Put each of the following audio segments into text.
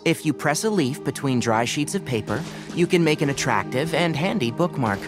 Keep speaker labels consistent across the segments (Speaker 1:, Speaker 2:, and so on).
Speaker 1: If you press a leaf between dry sheets of paper, you can make an attractive and handy bookmark.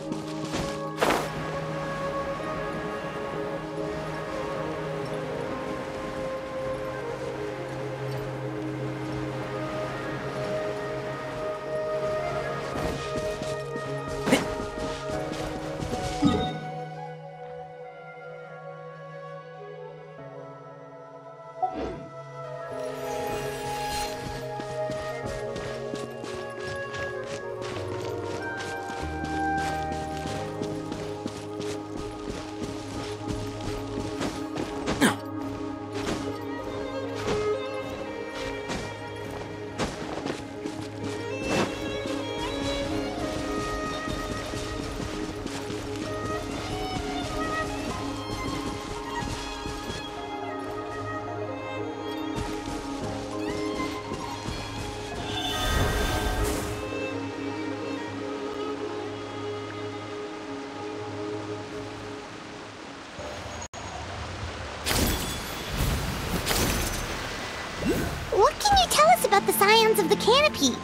Speaker 2: What can you tell us about the Scions of the Canopy?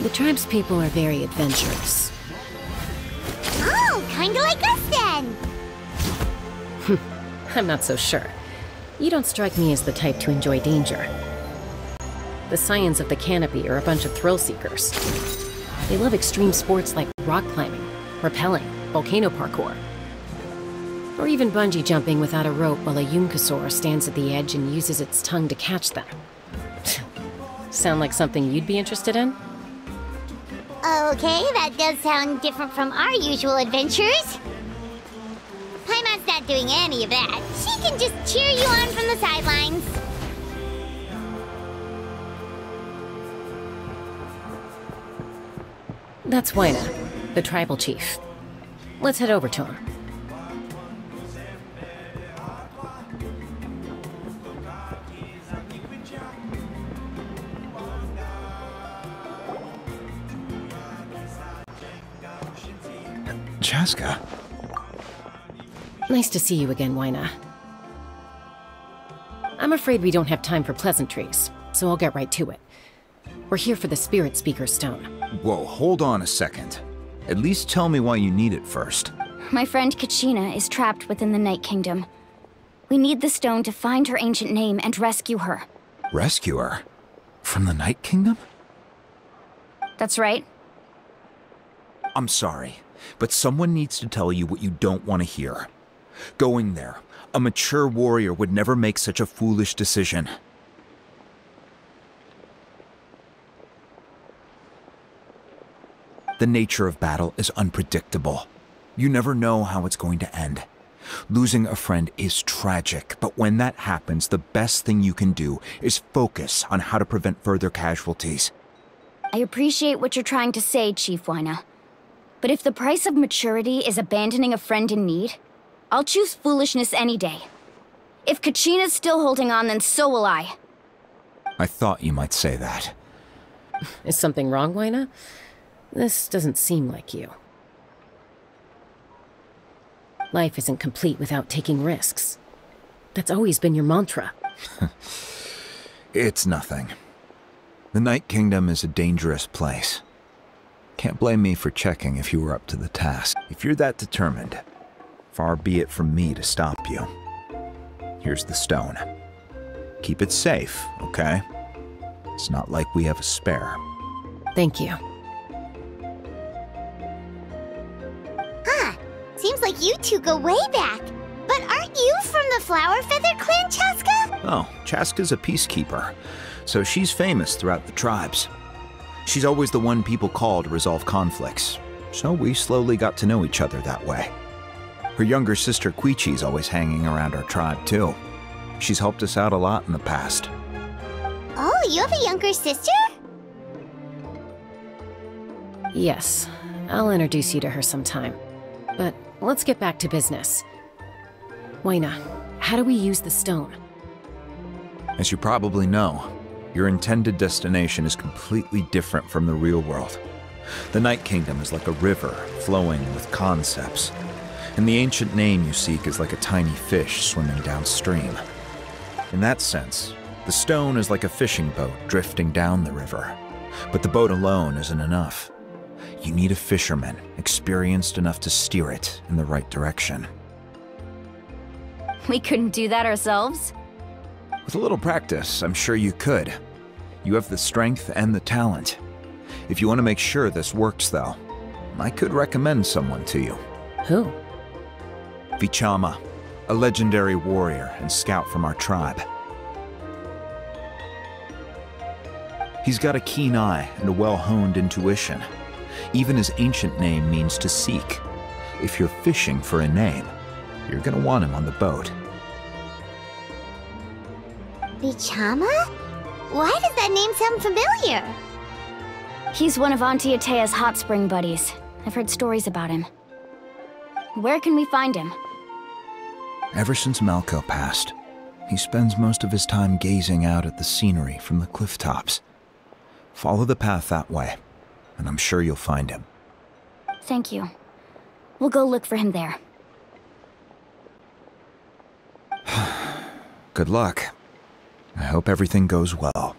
Speaker 3: The tribespeople are very adventurous.
Speaker 2: Oh, kinda like us then!
Speaker 3: I'm not so sure. You don't strike me as the type to enjoy danger. The Scions of the Canopy are a bunch of thrill-seekers. They love extreme sports like rock climbing, rappelling, volcano parkour, or even bungee jumping without a rope while a Yunkasaur stands at the edge and uses its tongue to catch them. Sound like something you'd be interested in?
Speaker 2: Okay, that does sound different from our usual adventures. Paimon's not doing any of that. She can just cheer you on from the sidelines.
Speaker 3: That's Wyna, the tribal chief. Let's head over to him.
Speaker 4: Chaska.
Speaker 3: Nice to see you again, Wyna. I'm afraid we don't have time for pleasantries, so I'll get right to it. We're here for the Spirit Speaker Stone.
Speaker 4: Whoa, hold on a second. At least tell me why you need it first.
Speaker 5: My friend Kachina is trapped within the Night Kingdom. We need the stone to find her ancient name and rescue her.
Speaker 4: Rescue her? From the Night Kingdom?
Speaker 5: That's right.
Speaker 4: I'm sorry, but someone needs to tell you what you don't want to hear. Going there, a mature warrior would never make such a foolish decision. The nature of battle is unpredictable. You never know how it's going to end. Losing a friend is tragic, but when that happens, the best thing you can do is focus on how to prevent further casualties.
Speaker 5: I appreciate what you're trying to say, Chief Wyna. But if the price of maturity is abandoning a friend in need, I'll choose foolishness any day. If Kachina's still holding on, then so will I.
Speaker 4: I thought you might say that.
Speaker 3: Is something wrong, Wyna? This doesn't seem like you. Life isn't complete without taking risks. That's always been your mantra.
Speaker 4: It's nothing. The Night Kingdom is a dangerous place. Can't blame me for checking if you were up to the task. If you're that determined, far be it from me to stop you. Here's the stone. Keep it safe, okay? It's not like we have a spare.
Speaker 3: Thank you.
Speaker 2: Seems like you two go way back. But aren't you from the Flower Feather Clan, Chaska?
Speaker 4: Oh, Chaska's a peacekeeper, so she's famous throughout the tribes. She's always the one people call to resolve conflicts, so we slowly got to know each other that way. Her younger sister Quichi's always hanging around our tribe, too. She's helped us out a lot in the past.
Speaker 2: Oh, you have a younger sister?
Speaker 3: Yes, I'll introduce you to her sometime. But let's get back to business. Wyna, how do we use the stone?
Speaker 4: As you probably know, your intended destination is completely different from the real world. The Night Kingdom is like a river flowing with concepts, and the ancient name you seek is like a tiny fish swimming downstream. In that sense, The stone is like a fishing boat drifting down the river, but the boat alone isn't enough. You need a fisherman experienced enough to steer it in the right direction.
Speaker 5: We couldn't do that ourselves?
Speaker 4: With a little practice, I'm sure you could. You have the strength and the talent. If you want to make sure this works, though, I could recommend someone to you.
Speaker 3: Who?
Speaker 4: Vichama, a legendary warrior and scout from our tribe. He's got a keen eye and a well-honed intuition. Even his ancient name means to seek. If you're fishing for a name, you're gonna want him on the boat.
Speaker 2: Vichama? Why does that name sound familiar?
Speaker 5: He's one of Auntie Atea's hot spring buddies. I've heard stories about him. Where can we find him?
Speaker 4: Ever since Malko passed, he spends most of his time gazing out at the scenery from the cliff tops. Follow the path that way, and I'm sure you'll find him.
Speaker 5: Thank you. We'll go look for him there.
Speaker 4: Good luck. I hope everything goes well.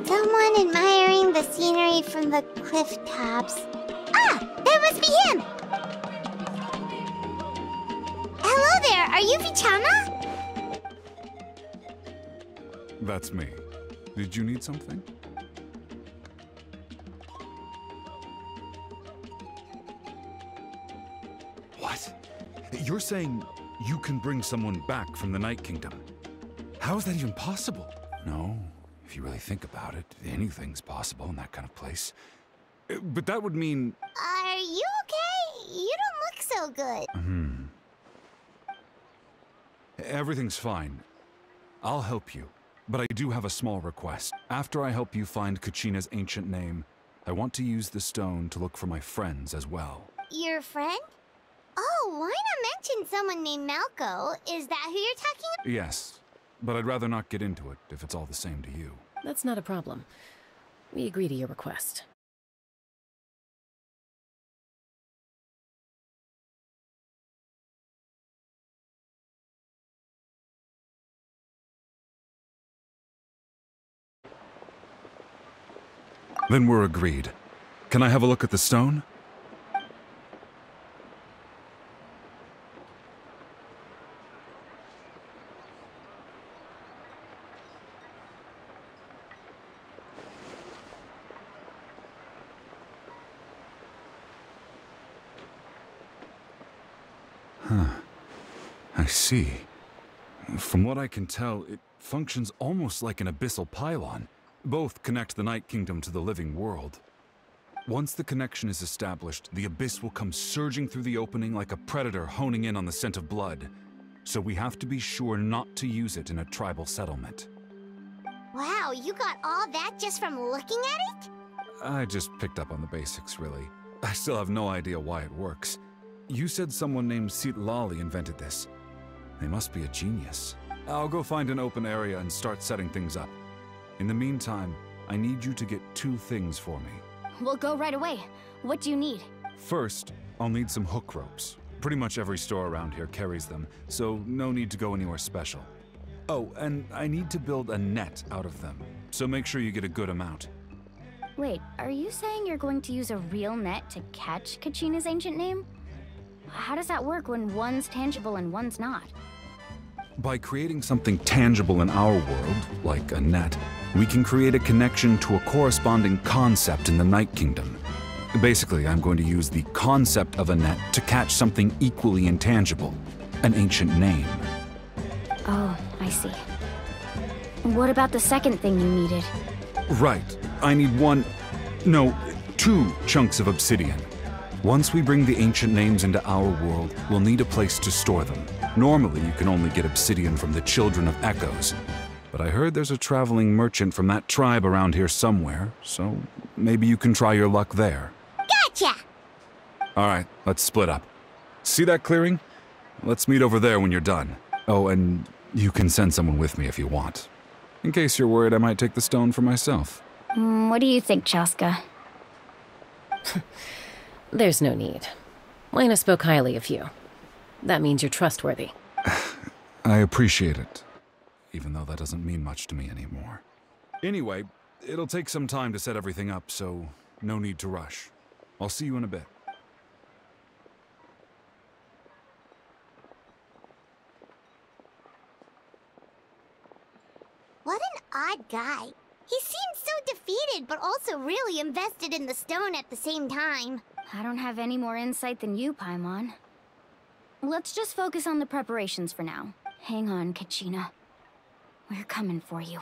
Speaker 2: Someone admiring the scenery from the cliff tops. Ah! That must be him! Hello there, are you Vichama?
Speaker 6: That's me. Did you need something? What? You're saying you can bring someone back from the Night Kingdom? How is that even possible? No, if you really think about it, anything's possible in that kind of place. But that would mean...
Speaker 2: Are you okay? You don't look so good.
Speaker 6: Everything's fine. I'll help you. But I do have a small request. After I help you find Kachina's ancient name, I want to use the stone to look for my friends as well.
Speaker 2: Your friend? Oh, why not mention someone named Malko? Is that who you're talking about?
Speaker 6: Yes, but I'd rather not get into it if it's all the same to you.
Speaker 3: That's not a problem. We agree to your request.
Speaker 6: Then we're agreed. Can I have a look at the stone? I see. From what I can tell, it functions almost like an abyssal pylon. Both connect the Night Kingdom to the living world. Once the connection is established, the abyss will come surging through the opening like a predator honing in on the scent of blood. So we have to be sure not to use it in a tribal settlement.
Speaker 2: Wow, you got all that just from looking at it?
Speaker 6: I just picked up on the basics, really. I still have no idea why it works. You said someone named Citlali invented this. They must be a genius. I'll go find an open area and start setting things up. In the meantime, I need you to get 2 things for me.
Speaker 5: We'll go right away. What do you need?
Speaker 6: First, I'll need some hook ropes. Pretty much every store around here carries them, so no need to go anywhere special. Oh, and I need to build a net out of them, so make sure you get a good amount.
Speaker 5: Wait, are you saying you're going to use a real net to catch Kachina's ancient name? How does that work when one's tangible and one's not?
Speaker 6: By creating something tangible in our world, like a net, we can create a connection to a corresponding concept in the Night Kingdom. Basically, I'm going to use the concept of a net to catch something equally intangible, an ancient name.
Speaker 5: Oh, I see. What about the second thing you needed?
Speaker 6: Right. I need two chunks of obsidian. Once we bring the ancient names into our world, we'll need a place to store them. Normally, you can only get obsidian from the Children of Echoes, but I heard there's a traveling merchant from that tribe around here somewhere, so maybe you can try your luck there.
Speaker 2: Gotcha!
Speaker 6: Alright, let's split up. See that clearing? Let's meet over there when you're done. Oh, and you can send someone with me if you want. In case you're worried I might take the stone for myself.
Speaker 5: What do you think, Chaska?
Speaker 3: There's no need. Lena spoke highly of you. That means you're trustworthy.
Speaker 6: I appreciate it, even though that doesn't mean much to me anymore. Anyway, it'll take some time to set everything up, so no need to rush. I'll see you in a bit.
Speaker 2: What an odd guy. He seems so defeated, but also really invested in the stone at the same time.
Speaker 5: I don't have any more insight than you, Paimon. Let's just focus on the preparations for now. Hang on, Kachina. We're coming for you.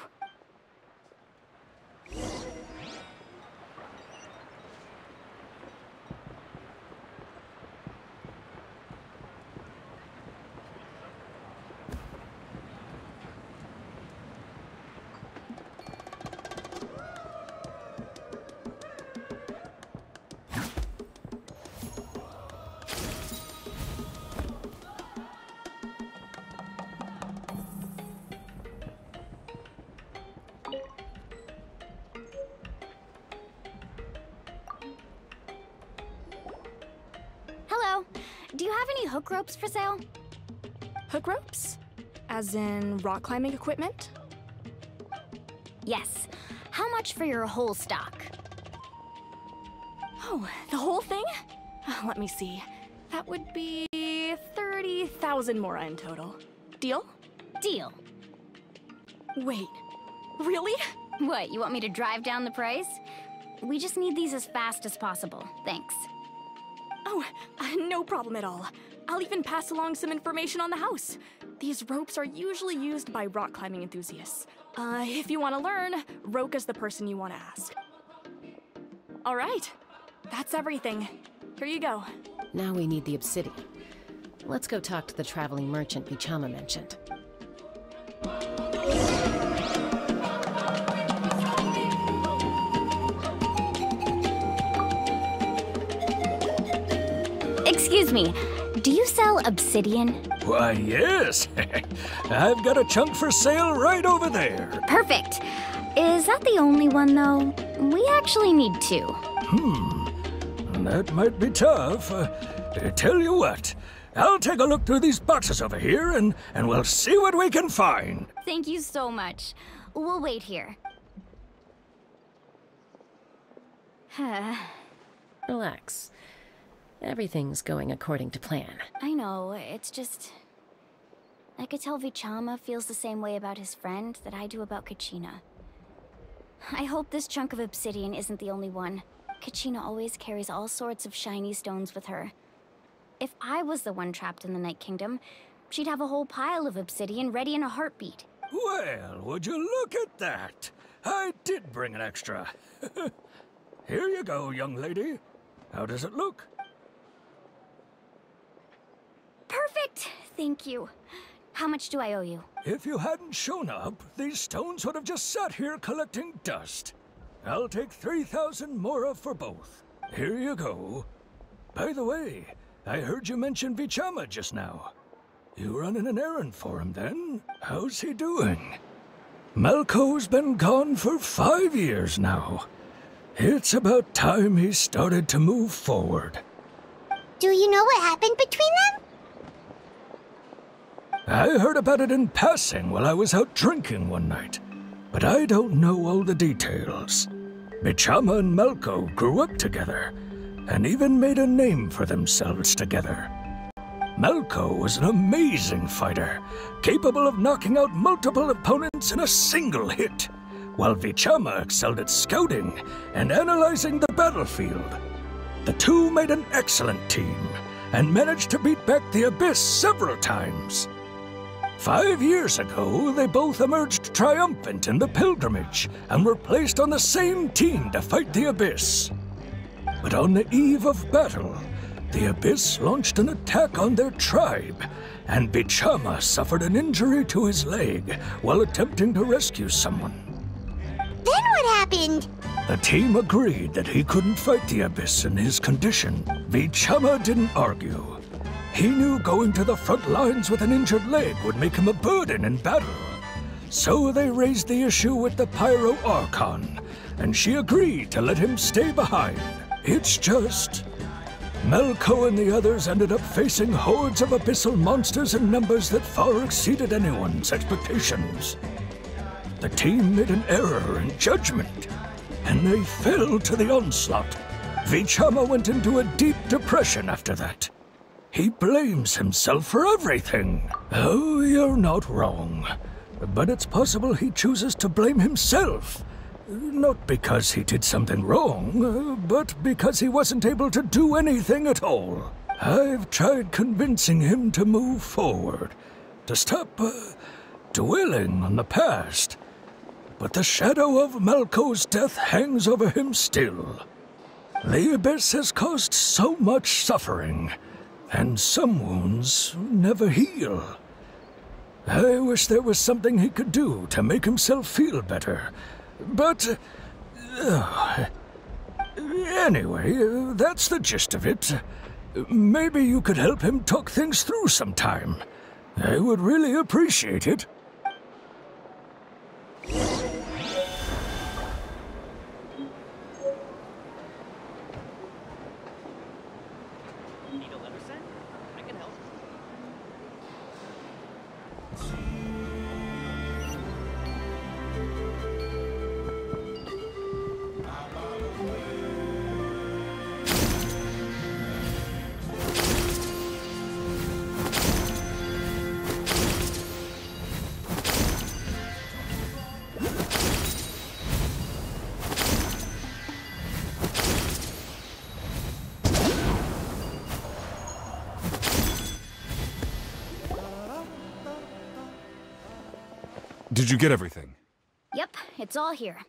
Speaker 5: Do you have any hook ropes for sale?
Speaker 7: Hook ropes? As in rock climbing equipment?
Speaker 5: Yes. How much for your whole stock?
Speaker 7: Oh, the whole thing? Let me see. That would be 30,000 mora in total. Deal?
Speaker 5: Deal.
Speaker 7: Wait, really?
Speaker 5: What, you want me to drive down the price? We just need these as fast as possible. Thanks.
Speaker 7: Oh, no problem at all. I'll even pass along some information on the house. These ropes are usually used by rock climbing enthusiasts. If you want to learn, Roka's the person you want to ask. All right, that's everything. Here you go.
Speaker 3: Now we need the obsidian. Let's go talk to the traveling merchant Vichama mentioned.
Speaker 5: Excuse me, do you sell obsidian?
Speaker 8: Why, yes. I've got a chunk for sale right over there.
Speaker 5: Perfect. Is that the only one, though? We actually need two.
Speaker 8: That might be tough. Tell you what, I'll take a look through these boxes over here, and we'll see what we can find.
Speaker 5: Thank you so much. We'll wait here.
Speaker 3: Relax. Everything's going according to plan.
Speaker 5: I know, it's just... I could tell Vichama feels the same way about his friend that I do about Kachina. I hope this chunk of obsidian isn't the only one. Kachina always carries all sorts of shiny stones with her. If I was the one trapped in the Night Kingdom, she'd have a whole pile of obsidian ready in a heartbeat.
Speaker 8: Well, would you look at that? I did bring an extra. Here you go, young lady. How does it look?
Speaker 5: Perfect! Thank you. How much do I owe you?
Speaker 8: If you hadn't shown up, these stones would have just sat here collecting dust. I'll take 3,000 mora for both. Here you go. By the way, I heard you mention Vichama just now. You running an errand for him then? How's he doing? Malko's been gone for 5 years now. It's about time he started to move forward.
Speaker 2: Do you know what happened between them?
Speaker 8: I heard about it in passing while I was out drinking one night, but I don't know all the details. Vichama and Malko grew up together, and even made a name for themselves together. Malko was an amazing fighter, capable of knocking out multiple opponents in a single hit, while Vichama excelled at scouting and analyzing the battlefield. The two made an excellent team and managed to beat back the Abyss several times. 5 years ago, they both emerged triumphant in the pilgrimage and were placed on the same team to fight the Abyss. But on the eve of battle, the Abyss launched an attack on their tribe, and Vichama suffered an injury to his leg while attempting to rescue someone.
Speaker 2: Then what happened?
Speaker 8: The team agreed that he couldn't fight the Abyss in his condition. Vichama didn't argue. He knew going to the front lines with an injured leg would make him a burden in battle. So they raised the issue with the Pyro Archon, and she agreed to let him stay behind. It's just... Malko and the others ended up facing hordes of abyssal monsters in numbers that far exceeded anyone's expectations. The team made an error in judgment, and they fell to the onslaught. Vichama went into a deep depression after that. He blames himself for everything. Oh, you're not wrong. But it's possible he chooses to blame himself. Not because he did something wrong, but because he wasn't able to do anything at all. I've tried convincing him to move forward, to stop dwelling on the past. But the shadow of Malko's death hangs over him still. The Abyss has caused so much suffering, and some wounds never heal. I wish there was something he could do to make himself feel better. But... anyway, that's the gist of it. Maybe you could help him talk things through sometime. I would really appreciate it.
Speaker 6: Did you get everything?
Speaker 5: Yep, it's all here.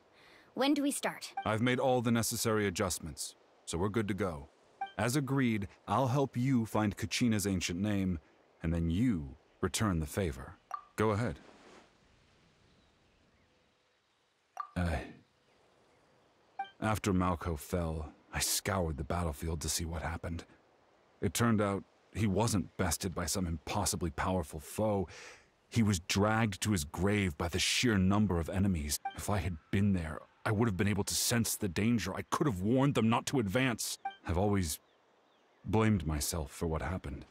Speaker 5: When do we start?
Speaker 6: I've made all the necessary adjustments, so we're good to go. As agreed, I'll help you find Kachina's ancient name, and then you return the favor. Go ahead. After Malko fell, I scoured the battlefield to see what happened. It turned out he wasn't bested by some impossibly powerful foe. He was dragged to his grave by the sheer number of enemies. If I had been there, I would have been able to sense the danger. I could have warned them not to advance. I've always blamed myself for what happened.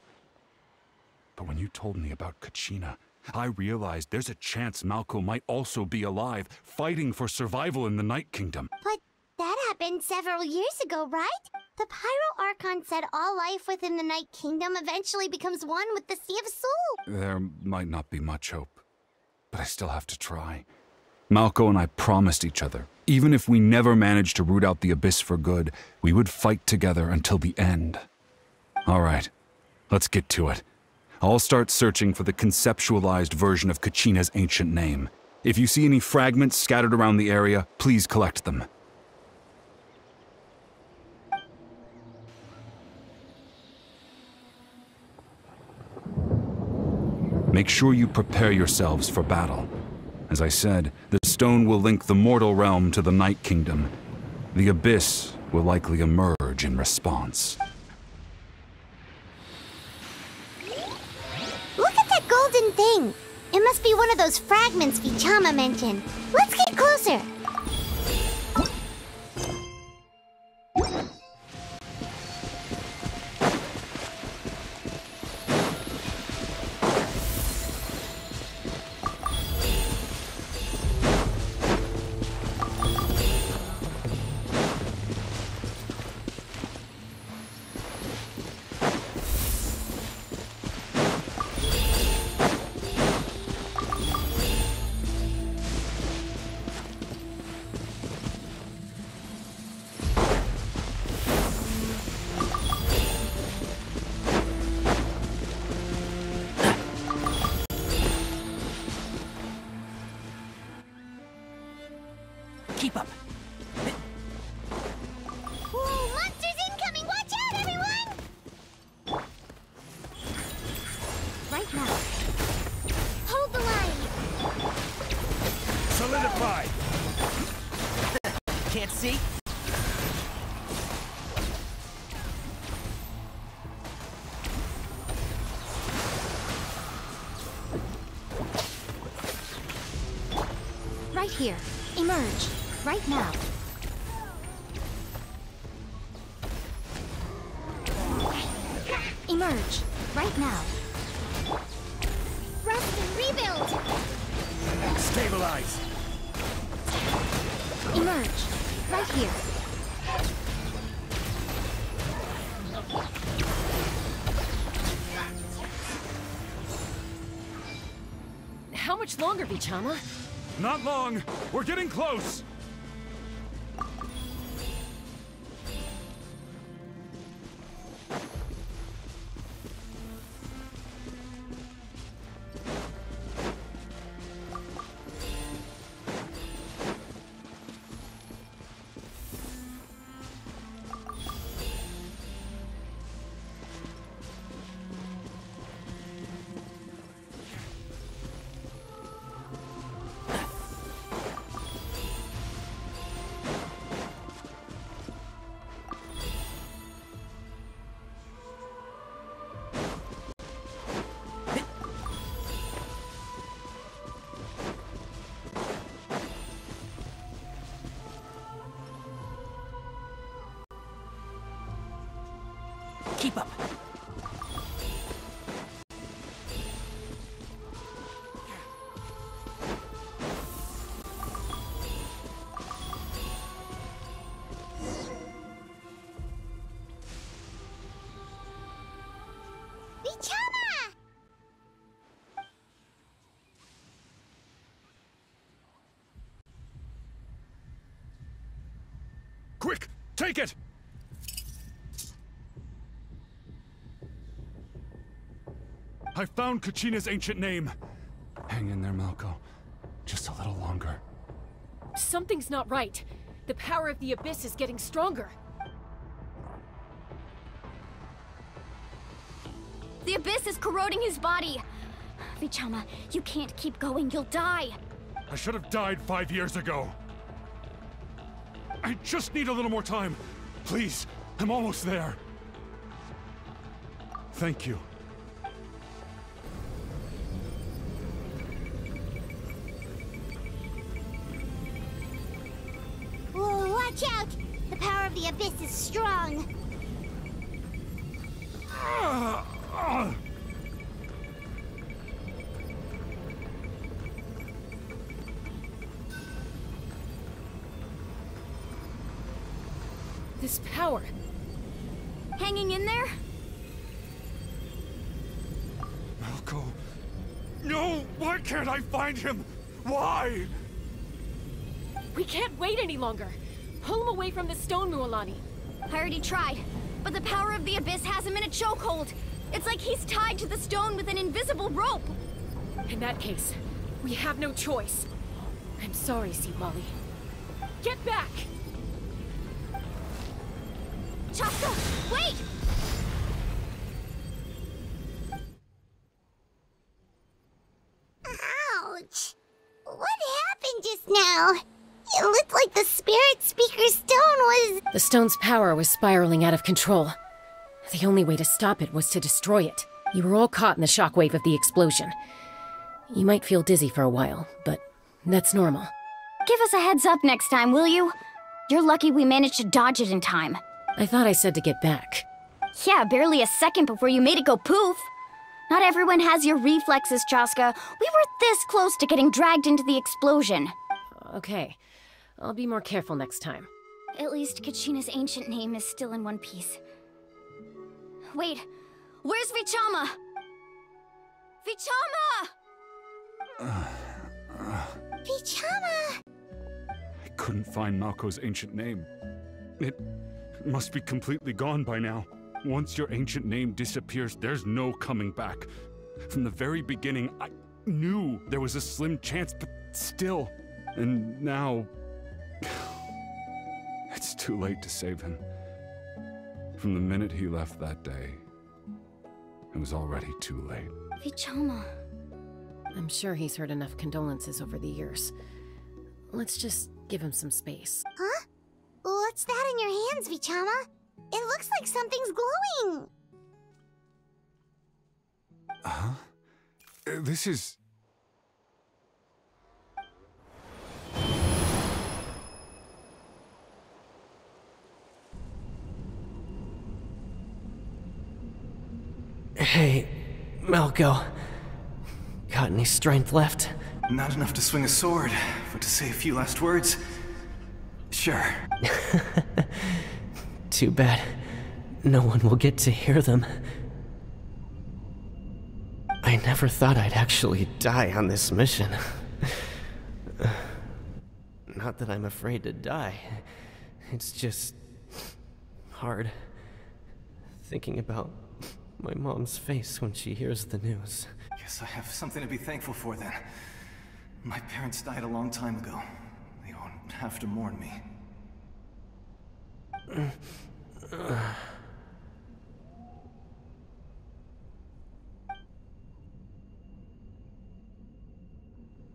Speaker 6: But when you told me about Kachina, I realized there's a chance Malko might also be alive, fighting for survival in the Night Kingdom.
Speaker 2: But that happened several years ago, right? The Pyro Archon said all life within the Night Kingdom eventually becomes one with the Sea of Soul.
Speaker 6: There might not be much hope, but I still have to try. Malko and I promised each other, even if we never managed to root out the Abyss for good, we would fight together until the end. All right, let's get to it. I'll start searching for the conceptualized version of Kachina's ancient name. If you see any fragments scattered around the area, please collect them. Make sure you prepare yourselves for battle. As I said, the stone will link the mortal realm to the Night Kingdom. The Abyss will likely emerge in response.
Speaker 2: Look at that golden thing! It must be one of those fragments Vichama mentioned. Let's get closer!
Speaker 1: Keep up.
Speaker 2: Whoa, monsters incoming! Watch out, everyone! Right now. Hold the line.
Speaker 8: Solidify!
Speaker 1: Can't see?
Speaker 2: Right here. Emerge. Right now. Emerge. Right now. Rest and rebuild!
Speaker 8: Stabilize!
Speaker 2: Emerge. Right here.
Speaker 3: How much longer, Vichama?
Speaker 6: Not long! We're getting close!
Speaker 1: Keep up.
Speaker 2: Vichama!
Speaker 6: Quick! Take it! I found Kachina's ancient name. Hang in there, Malko. Just a little longer.
Speaker 3: Something's not right. The power of the Abyss is getting stronger.
Speaker 5: The Abyss is corroding his body. Vichama, you can't keep going. You'll die.
Speaker 6: I should have died 5 years ago. I just need a little more time. Please, I'm almost there. Thank you.
Speaker 2: Whoa, watch out! The power of the Abyss is strong.
Speaker 3: This power.
Speaker 5: Hanging in there?
Speaker 6: Malko. No! Why can't I find him? Why?
Speaker 3: We can't wait any longer. Pull him away from the stone, Mualani.
Speaker 5: I already tried, but the power of the Abyss has him in a chokehold. It's like he's tied to the stone with an invisible rope.
Speaker 3: In that case, we have no choice. I'm sorry, Seawally. Get back!
Speaker 5: Chaska, wait!
Speaker 2: Ouch! What happened just now? It looked like the Spirit Speaker's stone was...
Speaker 3: The stone's power was spiraling out of control. The only way to stop it was to destroy it. You were all caught in the shockwave of the explosion. You might feel dizzy for a while, but that's normal.
Speaker 5: Give us a heads up next time, will you? You're lucky we managed to dodge it in time.
Speaker 3: I thought I said to get back.
Speaker 5: Yeah, barely a second before you made it go poof. Not everyone has your reflexes, Chaska. We were this close to getting dragged into the explosion.
Speaker 3: Okay. I'll be more careful next time.
Speaker 5: At least Kachina's ancient name is still in one piece. Wait, where's Vichama? Vichama!
Speaker 2: Vichama!
Speaker 6: I couldn't find Malko's ancient name. It must be completely gone by now. Once your ancient name disappears, there's no coming back. From the very beginning, I knew there was a slim chance, but still. And now, It's too late to save him. From the minute he left that day, it was already too late.
Speaker 5: Vichama.
Speaker 3: I'm sure he's heard enough condolences over the years. Let's just give him some space.
Speaker 2: Huh? What's that in your hands, Vichama? It looks like something's glowing.
Speaker 6: Huh? This is...
Speaker 9: Hey, Malco. Got any strength left?
Speaker 10: Not enough to swing a sword, but to say a few last words? Sure.
Speaker 9: Too bad. No one will get to hear them. I never thought I'd actually die on this mission. Not that I'm afraid to die. It's just... hard. Thinking about my mom's face when she hears the news.
Speaker 10: Guess I have something to be thankful for then. My parents died a long time ago. They won't have to mourn me.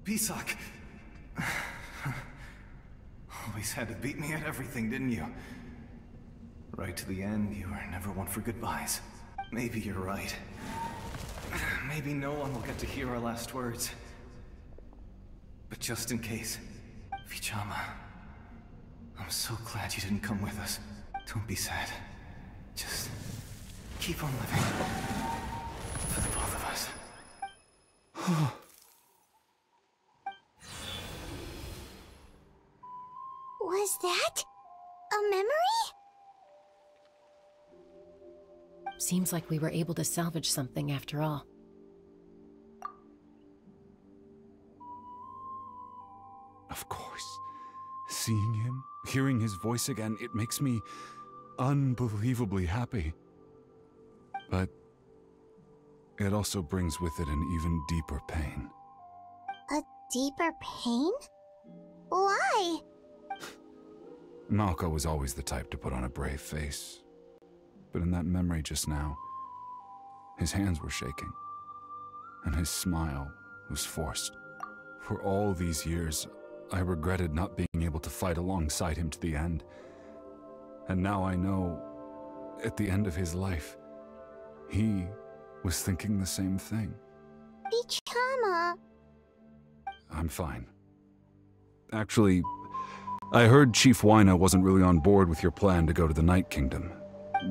Speaker 10: Pisak! Always had to beat me at everything, didn't you? Right to the end, you were never one for goodbyes. Maybe you're right. Maybe no one will get to hear our last words. But just in case, Vichama, I'm so glad you didn't come with us. Don't be sad. Just keep on living. For the both of us.
Speaker 2: Was that a memory?
Speaker 3: Seems like we were able to salvage something after all.
Speaker 6: Of course. Seeing him, hearing his voice again, it makes me unbelievably happy. But it also brings with it an even deeper pain.
Speaker 2: A deeper pain? Why?
Speaker 6: Malco was always the type to put on a brave face. But in that memory just now, his hands were shaking, and his smile was forced. For all these years, I regretted not being able to fight alongside him to the end. And now I know, at the end of his life, he was thinking the same thing.
Speaker 2: Vichama.
Speaker 6: I'm fine. Actually, I heard Chief Wyna wasn't really on board with your plan to go to the Night Kingdom.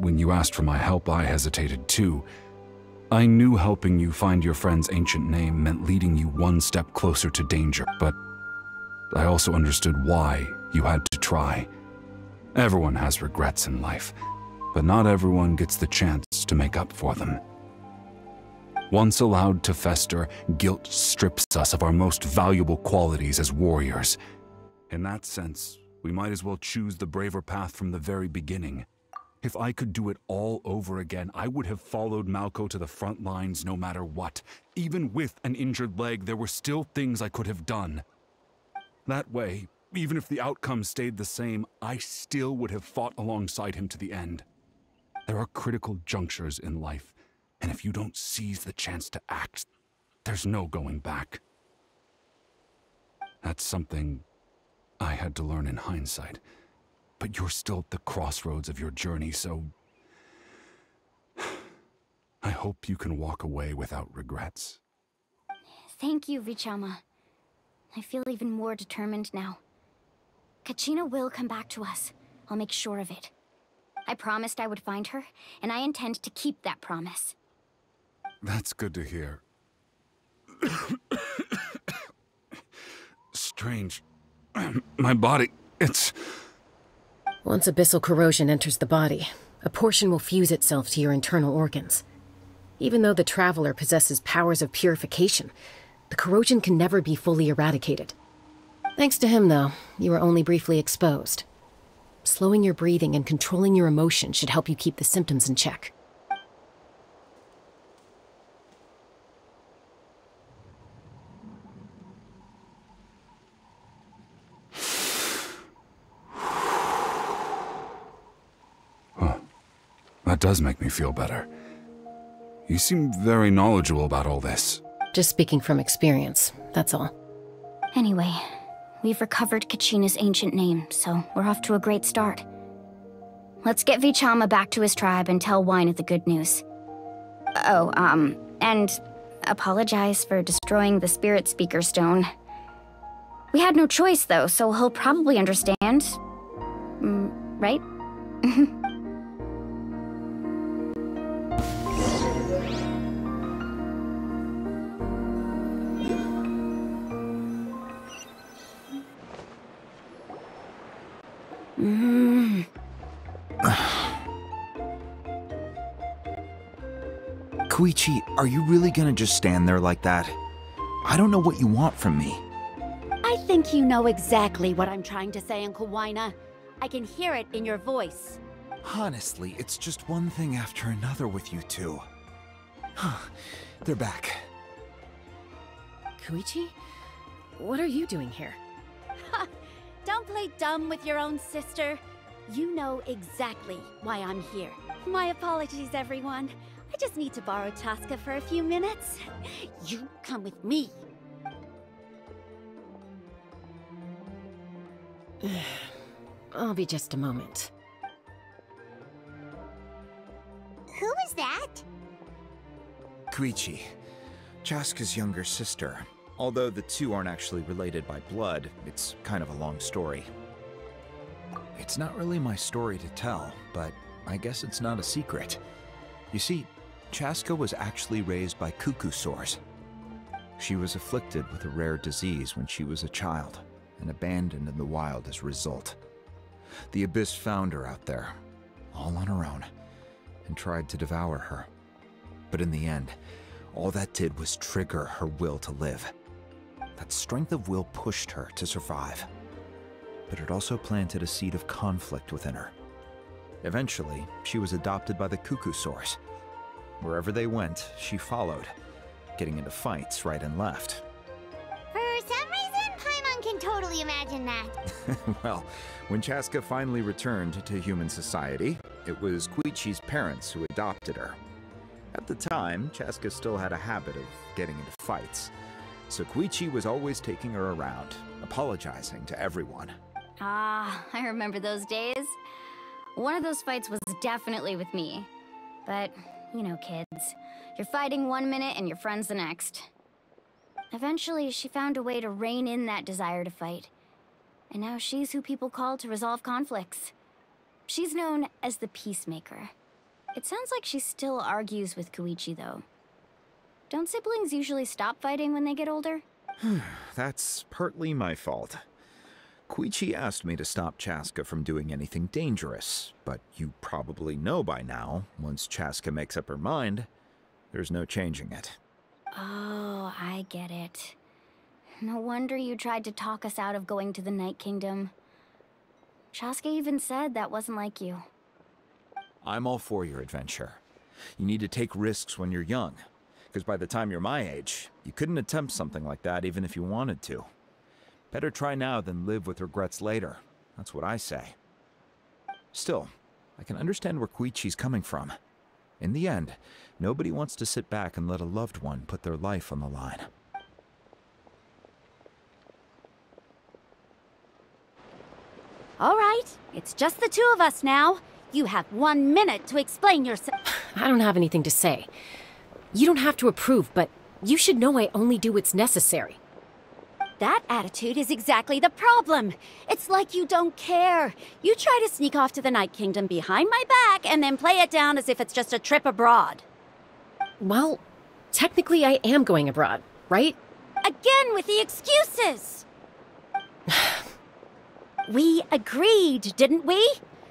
Speaker 6: When you asked for my help, I hesitated too. I knew helping you find your friend's ancient name meant leading you one step closer to danger, but I also understood why you had to try. Everyone has regrets in life, but not everyone gets the chance to make up for them. Once allowed to fester, guilt strips us of our most valuable qualities as warriors. In that sense, we might as well choose the braver path from the very beginning. If I could do it all over again, I would have followed Malco to the front lines no matter what. Even with an injured leg, there were still things I could have done. That way, even if the outcome stayed the same, I still would have fought alongside him to the end. There are critical junctures in life, and if you don't seize the chance to act, there's no going back. That's something I had to learn in hindsight. But you're still at the crossroads of your journey, so I hope you can walk away without regrets.
Speaker 5: Thank you, Vichama. I feel even more determined now. Kachina will come back to us. I'll make sure of it. I promised I would find her, and I intend to keep that promise.
Speaker 6: That's good to hear. Strange. My body, it's...
Speaker 3: Once abyssal corrosion enters the body, a portion will fuse itself to your internal organs. Even though the Traveler possesses powers of purification, the corrosion can never be fully eradicated. Thanks to him, though, you were only briefly exposed. Slowing your breathing and controlling your emotions should help you keep the symptoms in check.
Speaker 6: That does make me feel better. You seem very knowledgeable about all this.
Speaker 3: Just speaking from experience, that's all.
Speaker 5: Anyway, we've recovered Kachina's ancient name, so we're off to a great start. Let's get Vichama back to his tribe and tell Wina the good news. Oh, and apologize for destroying the Spirit Speaker Stone. We had no choice, though, so he'll probably understand. Right?
Speaker 4: Koichi, are you really gonna just stand there like that? I don't know what you want from me.
Speaker 11: I think you know exactly what I'm trying to say, Uncle Wina. I can hear it in your voice.
Speaker 4: Honestly, it's just one thing after another with you two. They're back.
Speaker 3: Koichi? What are you doing here?
Speaker 11: Don't play dumb with your own sister. You know exactly why I'm here. My apologies, everyone. I just need to borrow Chaska for a few minutes. You come with me.
Speaker 3: I'll be just a moment.
Speaker 2: Who was that?
Speaker 4: Koichi, Chaska's younger sister. Although the two aren't actually related by blood, it's kind of a long story. It's not really my story to tell, but I guess it's not a secret. You see, Chaska was actually raised by Cuckoosaurs. She was afflicted with a rare disease when she was a child, and abandoned in the wild as a result. The Abyss found her out there, all on her own, and tried to devour her. But in the end, all that did was trigger her will to live. That strength of will pushed her to survive. But it also planted a seed of conflict within her. Eventually, she was adopted by the Cuckoosaurs. Wherever they went, she followed, getting into fights right and left.
Speaker 2: For some reason, Paimon can totally imagine that.
Speaker 4: Well, when Chaska finally returned to human society, it was Koichi's parents who adopted her. At the time, Chaska still had a habit of getting into fights, so Koichi was always taking her around, apologizing to everyone.
Speaker 5: Ah, I remember those days. One of those fights was definitely with me. But, you know, kids. You're fighting one minute and your friend's the next. Eventually, she found a way to rein in that desire to fight. And now she's who people call to resolve conflicts. She's known as the Peacemaker. It sounds like she still argues with Koichi, though. Don't siblings usually stop fighting when they get older?
Speaker 4: That's partly my fault. Koichi asked me to stop Chaska from doing anything dangerous, but you probably know by now, once Chaska makes up her mind, there's no changing it.
Speaker 5: Oh, I get it. No wonder you tried to talk us out of going to the Night Kingdom. Chaska even said that wasn't like you.
Speaker 4: I'm all for your adventure. You need to take risks when you're young, because by the time you're my age, you couldn't attempt something like that even if you wanted to. Better try now than live with regrets later. That's what I say. Still, I can understand where Koichi's coming from. In the end, nobody wants to sit back and let a loved one put their life on the line.
Speaker 11: All right, it's just the two of us now. You have 1 minute to explain yourself.
Speaker 3: I don't have anything to say. You don't have to approve, but you should know I only do what's necessary.
Speaker 11: That attitude is exactly the problem. It's like you don't care. You try to sneak off to the Night Kingdom behind my back and then play it down as if it's just a trip abroad.
Speaker 3: Well, technically I am going abroad, right?
Speaker 11: Again with the excuses! We agreed, didn't we?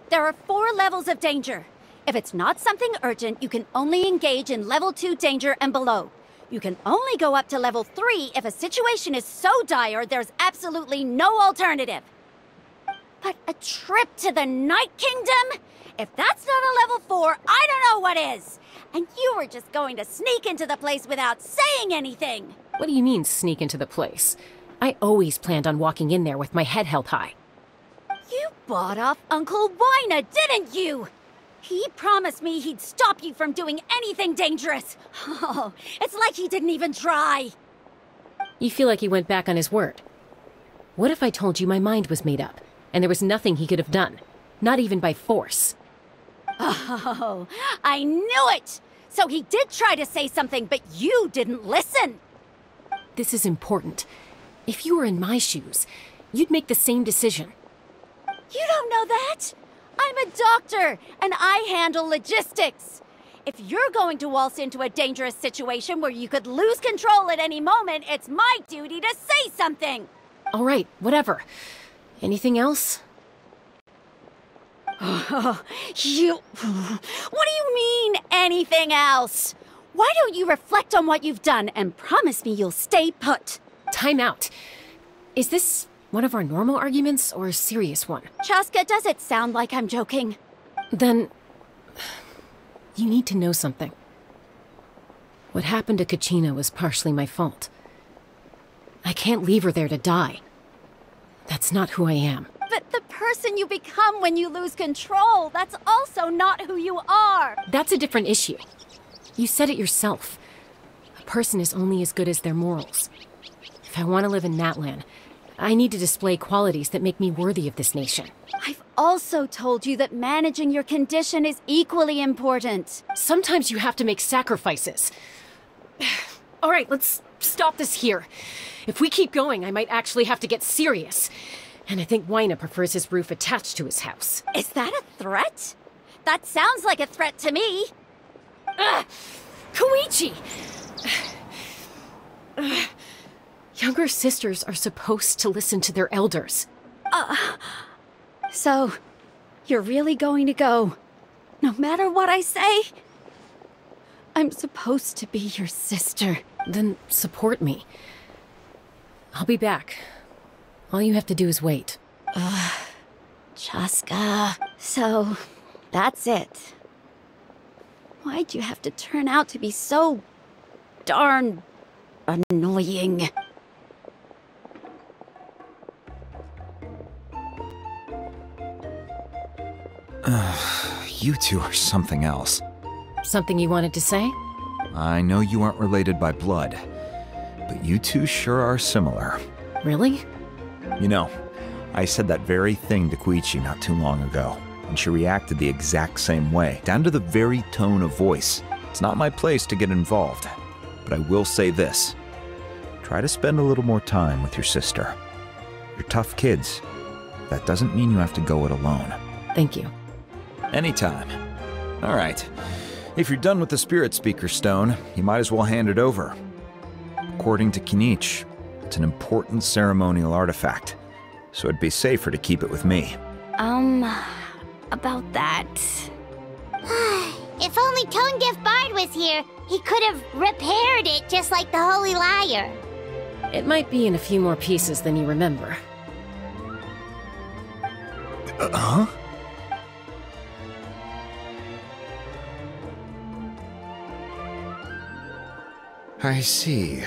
Speaker 11: There are 4 levels of danger. If it's not something urgent, you can only engage in level 2 danger and below. You can only go up to level 3 if a situation is so dire there's absolutely no alternative. But a trip to the Night Kingdom? If that's not a level 4, I don't know what is! And you were just going to sneak into the place without saying anything!
Speaker 3: What do you mean, sneak into the place? I always planned on walking in there with my head held high.
Speaker 11: You bought off Uncle Wina, didn't you? He promised me he'd stop you from doing anything dangerous. Oh, it's like he didn't even try.
Speaker 3: You feel like he went back on his word. What if I told you my mind was made up, and there was nothing he could have done? Not even by force.
Speaker 11: Oh, I knew it! So he did try to say something, but you didn't listen.
Speaker 3: This is important. If you were in my shoes, you'd make the same decision.
Speaker 11: You don't know that? I'm a doctor, and I handle logistics. If you're going to waltz into a dangerous situation where you could lose control at any moment, it's my duty to say something.
Speaker 3: All right, whatever. Anything else?
Speaker 11: What do you mean, anything else? Why don't you reflect on what you've done and promise me you'll stay put?
Speaker 3: Time out. Is this one of our normal arguments or a serious one?
Speaker 11: Chaska, does it sound like I'm joking?
Speaker 3: Then you need to know something. What happened to Kachina was partially my fault. I can't leave her there to die. That's not who I am.
Speaker 11: But the person you become when you lose control, that's also not who you are.
Speaker 3: That's a different issue. You said it yourself. A person is only as good as their morals. If I want to live in Natlan, I need to display qualities that make me worthy of this nation.
Speaker 11: I've also told you that managing your condition is equally important.
Speaker 3: Sometimes you have to make sacrifices. All right, let's stop this here. If we keep going, I might actually have to get serious. And I think Waina prefers his roof attached to his house.
Speaker 11: Is that a threat? That sounds like a threat to me.
Speaker 3: Koichi! Younger sisters are supposed to listen to their elders.
Speaker 11: So, you're really going to go, no matter what I say? I'm supposed to be your sister.
Speaker 3: Then support me. I'll be back. All you have to do is wait.
Speaker 11: Chaska. So, that's it. Why'd you have to turn out to be so darn annoying?
Speaker 4: You two are something else.
Speaker 3: Something you wanted to say?
Speaker 4: I know you aren't related by blood, but you two sure are similar.
Speaker 3: Really?
Speaker 4: You know, I said that very thing to Koichi not too long ago, and she reacted the exact same way, down to the very tone of voice. It's not my place to get involved, but I will say this. Try to spend a little more time with your sister. You're tough kids. That doesn't mean you have to go it alone.
Speaker 3: Thank you.
Speaker 4: Anytime. All right. If you're done with the Spirit Speaker Stone, you might as well hand it over. According to Kinich, it's an important ceremonial artifact, so it'd be safer to keep it with me.
Speaker 5: About that...
Speaker 2: If only Tonegif Bard was here, he could have repaired it just like the Holy Liar.
Speaker 3: It might be in a few more pieces than you remember.
Speaker 4: Huh? I see.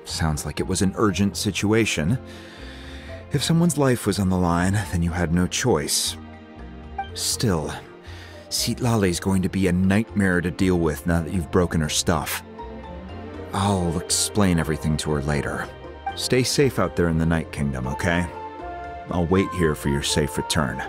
Speaker 4: Sounds like it was an urgent situation. If someone's life was on the line, then you had no choice. Still, Citlali's going to be a nightmare to deal with now that you've broken her stuff. I'll explain everything to her later. Stay safe out there in the Night Kingdom, okay? I'll wait here for your safe return.